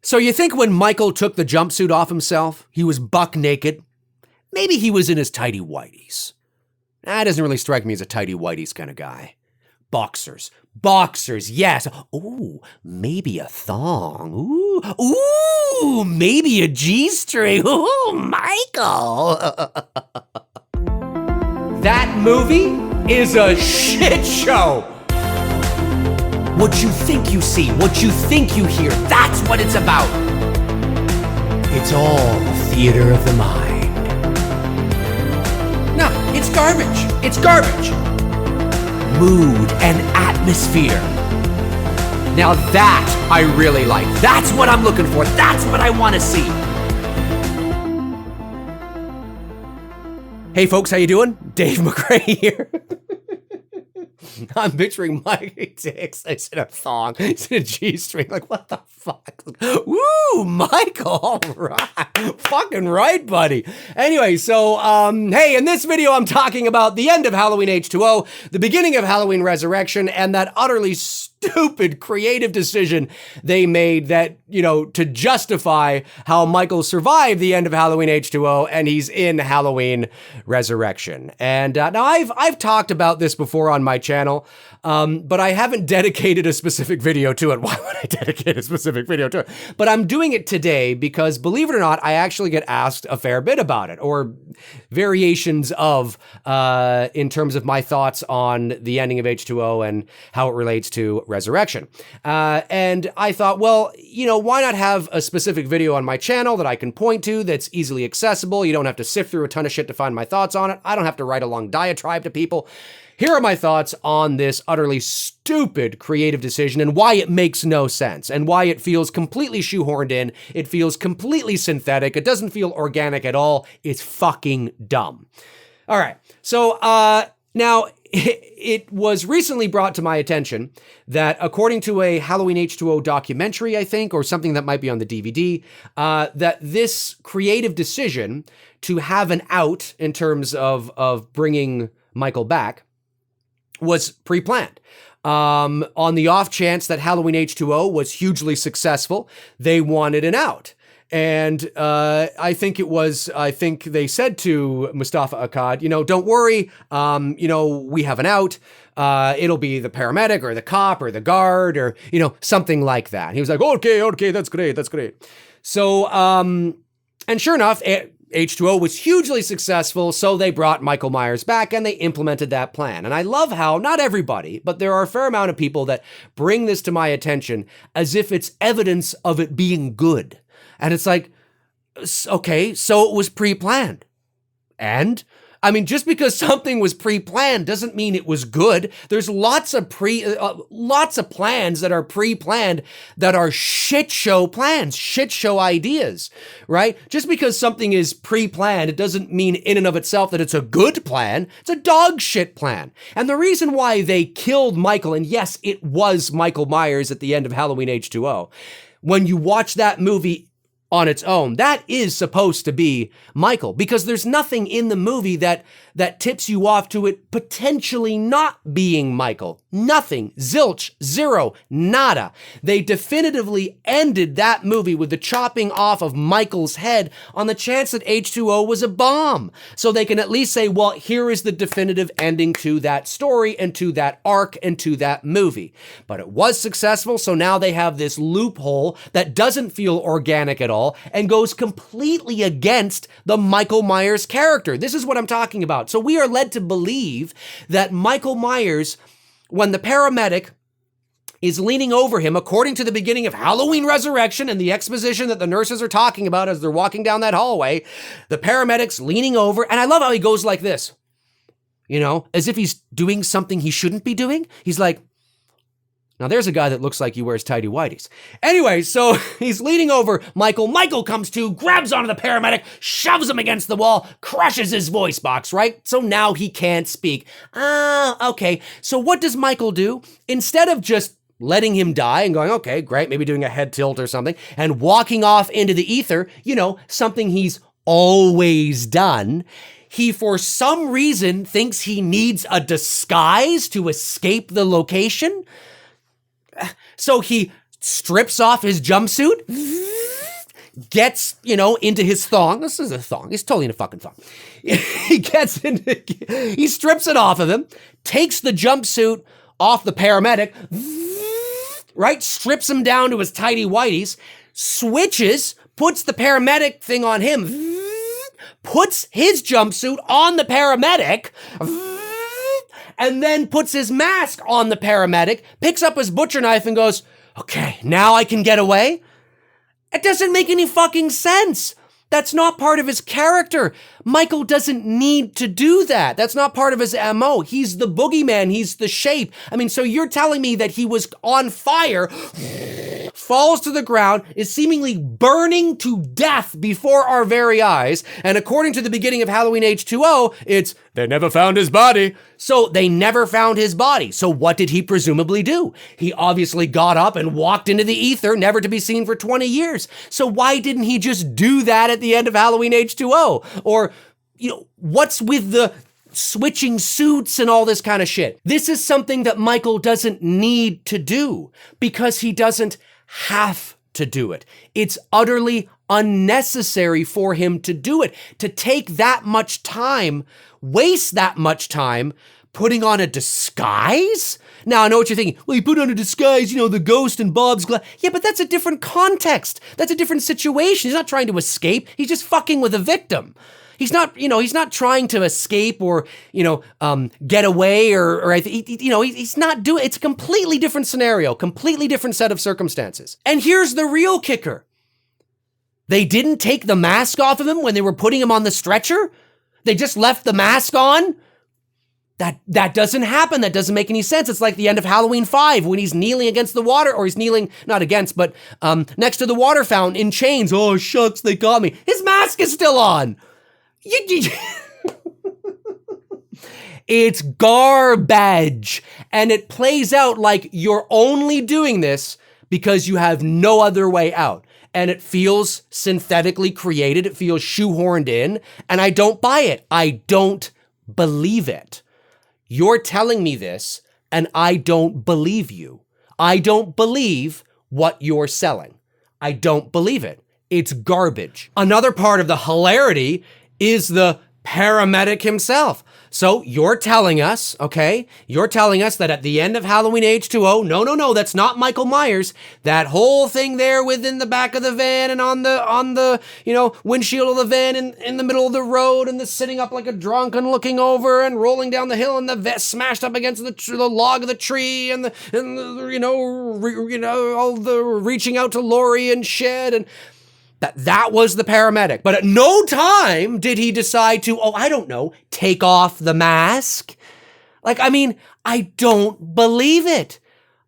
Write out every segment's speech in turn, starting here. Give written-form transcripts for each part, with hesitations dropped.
So you think when Michael took the jumpsuit off himself, he was buck naked? Maybe he was in his tighty whities. That doesn't really strike me as a tighty whities kind of guy. Boxers. Boxers, yes. Ooh, maybe a thong. Ooh, maybe a G-string. Ooh, Michael. That movie is a shit show. What you think you see, what you think you hear, that's what it's about. It's all a theater of the mind. No, it's garbage. It's garbage. Mood and atmosphere. Now that I really like. That's what I'm looking for. That's what I want to see. Hey folks, how you doing? Dave McRae here. I'm picturing Mike Dix. I said a thong. I said a G-string. Like, what the fuck? Woo, Michael. All right. Fucking right, buddy. Anyway, so, hey, in this video, I'm talking about the end of Halloween H20, the beginning of Halloween Resurrection, and that utterly stupid creative decision they made that, you know, to justify how Michael survived the end of Halloween H20 and he's in Halloween Resurrection. And now I've talked about this before on my channel, but I haven't dedicated a specific video to it. Why would I dedicate a specific video to it? But I'm doing it today because, believe it or not, I actually get asked a fair bit about it, or variations of, in terms of my thoughts on the ending of H20 and how it relates to Resurrection. And I thought, well, you know, why not have a specific video on my channel that I can point to that's easily accessible? You don't have to sift through a ton of shit to find my thoughts on it. I don't have to write a long diatribe to people. Here are my thoughts on this utterly stupid creative decision and why it makes no sense and why it feels completely shoehorned in. It feels completely synthetic. It doesn't feel organic at all. It's fucking dumb. All right. So, now it was recently brought to my attention that according to a Halloween H20 documentary, I think, or something that might be on the DVD, that this creative decision to have an out in terms of bringing Michael back was pre-planned. On the off chance that Halloween H20 was hugely successful, they wanted an out. And I think they said to Mustafa Akkad, you know, don't worry, you know, we have an out. It'll be the paramedic or the cop or the guard or, you know, something like that. And he was like, okay, that's great. So, and sure enough, H20 was hugely successful, so they brought Michael Myers back and they implemented that plan. And I love how, not everybody, but there are a fair amount of people that bring this to my attention as if it's evidence of it being good. And it's like, okay, so it was pre-planned. And I mean, just because something was pre-planned doesn't mean it was good. There's lots of plans that are pre-planned that are shit show plans, shit show ideas, right? Just because something is pre-planned, it doesn't mean in and of itself that it's a good plan. It's a dog shit plan. And the reason why they killed Michael, and yes, it was Michael Myers at the end of Halloween H20, when you watch that movie on its own, that is supposed to be Michael, because there's nothing in the movie that tips you off to it potentially not being Michael. Nothing. Zilch. Zero. Nada. They definitively ended that movie with the chopping off of Michael's head on the chance that H20 was a bomb. So they can at least say, well, here is the definitive ending to that story and to that arc and to that movie. But it was successful, so now they have this loophole that doesn't feel organic at all and goes completely against the Michael Myers character. This is what I'm talking about. So we are led to believe that Michael Myers, when the paramedic is leaning over him, according to the beginning of Halloween Resurrection and the exposition that the nurses are talking about as they're walking down that hallway, the paramedic's leaning over, and I love how he goes like this, you know, as if he's doing something he shouldn't be doing. He's like, now there's a guy that looks like he wears tighty whities. Anyway, so he's leaning over Michael. Michael comes to, grabs onto the paramedic, shoves him against the wall, crushes his voice box, right? So now he can't speak. Okay. So what does Michael do? Instead of just letting him die and going, okay, great, maybe doing a head tilt or something, and walking off into the ether, you know, something he's always done, he, for some reason, thinks he needs a disguise to escape the location. So he strips off his jumpsuit gets, into his thong. This is a thong. He's totally in a fucking thong. He strips it off of him, takes the jumpsuit off the paramedic, right? Strips him down to his tighty whities, switches, puts the paramedic thing on him, puts his jumpsuit on the paramedic, and then puts his mask on the paramedic, picks up his butcher knife and goes, okay, now I can get away? It doesn't make any fucking sense. That's not part of his character. Michael doesn't need to do that. That's not part of his MO. He's the boogeyman. He's the shape. I mean, so you're telling me that he was on fire, falls to the ground, is seemingly burning to death before our very eyes. And according to the beginning of Halloween H20, it's, they never found his body. So they never found his body. So what did he presumably do? He obviously got up and walked into the ether, never to be seen for 20 years. So why didn't he just do that at the end of Halloween H20? Or, what's with the switching suits and all this kind of shit? This is something that Michael doesn't need to do because he doesn't have to do it. It's utterly unnecessary for him to do it, to take that much time, waste that much time putting on a disguise? Now, I know what you're thinking. Well, he put on a disguise, the ghost and Bob's glass. Yeah, but that's a different context. That's a different situation. He's not trying to escape. He's just fucking with a victim. He's not, he's not trying to escape or, get away or he's not doing, it's a completely different scenario, completely different set of circumstances. And here's the real kicker. They didn't take the mask off of him when they were putting him on the stretcher. They just left the mask on. That doesn't happen. That doesn't make any sense. It's like the end of Halloween 5 when he's kneeling against the water, or he's kneeling, not against, but next to the water fountain in chains. Oh, shucks, they got me. His mask is still on. It's garbage. And it plays out like you're only doing this because you have no other way out. And it feels synthetically created. It feels shoehorned in. And I don't buy it. I don't believe it. You're telling me this, and I don't believe you. I don't believe what you're selling. I don't believe it. It's garbage. Another part of the hilarity is the paramedic himself. So you're telling us, okay? You're telling us that at the end of Halloween H20, no, that's not Michael Myers. That whole thing there within the back of the van and on the windshield of the van in the middle of the road, and the sitting up like a drunk and looking over and rolling down the hill, and the vest smashed up against the log of the tree, and all the reaching out to Lori and shed, and that was the paramedic. But at no time did he decide to, take off the mask. I don't believe it.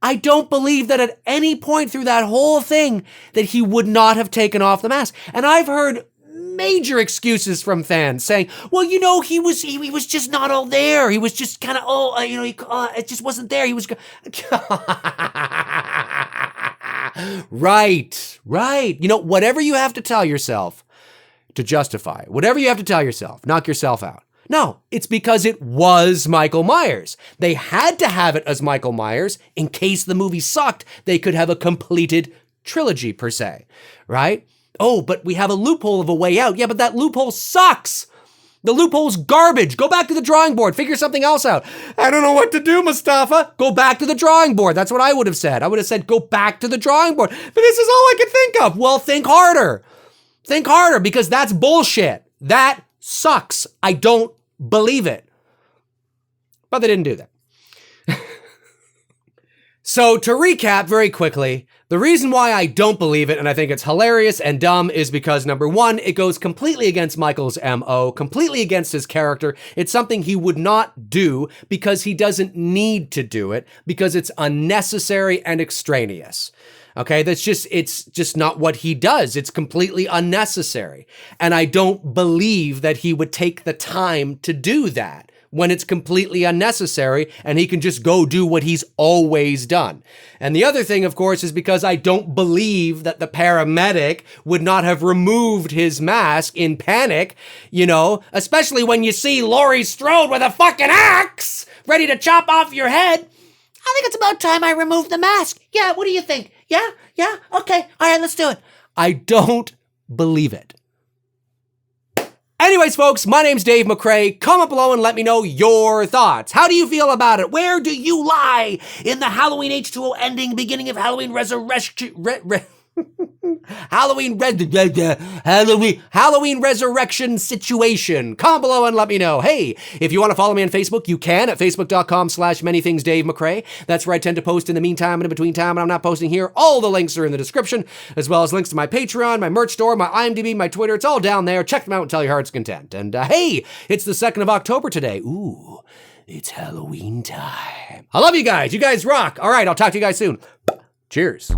I don't believe that at any point through that whole thing that he would not have taken off the mask. And I've heard major excuses from fans saying, well, he was just not all there. He was just kind of, it just wasn't there. He was Right. Whatever you have to tell yourself to justify, whatever you have to tell yourself, knock yourself out. No, it's because it was Michael Myers. They had to have it as Michael Myers in case the movie sucked. They could have a completed trilogy per se, right? Oh, but we have a loophole of a way out. Yeah, but that loophole sucks. The loophole's garbage. Go back to the drawing board. Figure something else out. I don't know what to do, Mustafa. Go back to the drawing board. That's what I would have said. I would have said, go back to the drawing board. But this is all I could think of. Well, think harder. Think harder, because that's bullshit. That sucks. I don't believe it. But they didn't do that. So to recap very quickly, the reason why I don't believe it, and I think it's hilarious and dumb, is because, number one, it goes completely against Michael's MO, completely against his character. It's something he would not do because he doesn't need to do it, because it's unnecessary and extraneous. Okay, it's just not what he does. It's completely unnecessary. And I don't believe that he would take the time to do that when it's completely unnecessary and he can just go do what he's always done. And the other thing, of course, is because I don't believe that the paramedic would not have removed his mask in panic, especially when you see Laurie Strode with a fucking axe ready to chop off your head. I think it's about time I remove the mask. Yeah, what do you think? Yeah, okay, all right, let's do it. I don't believe it. Anyways, folks, my name's Dave McRae. Comment below and let me know your thoughts. How do you feel about it? Where do you lie in the Halloween H20 ending, beginning of Halloween Resurrection? Halloween Resurrection situation. Comment below and let me know. Hey, if you want to follow me on Facebook, you can at facebook.com/manythingsdavemccrae. That's where I tend to post in the meantime and in between time, and I'm not posting here. All the links are in the description, as well as links to my Patreon, my merch store, my IMDb, my Twitter. It's all down there. Check them out until your heart's content. And hey, it's the 2nd of October today. Ooh, it's Halloween time. I love you guys. You guys rock. All right, I'll talk to you guys soon. Cheers.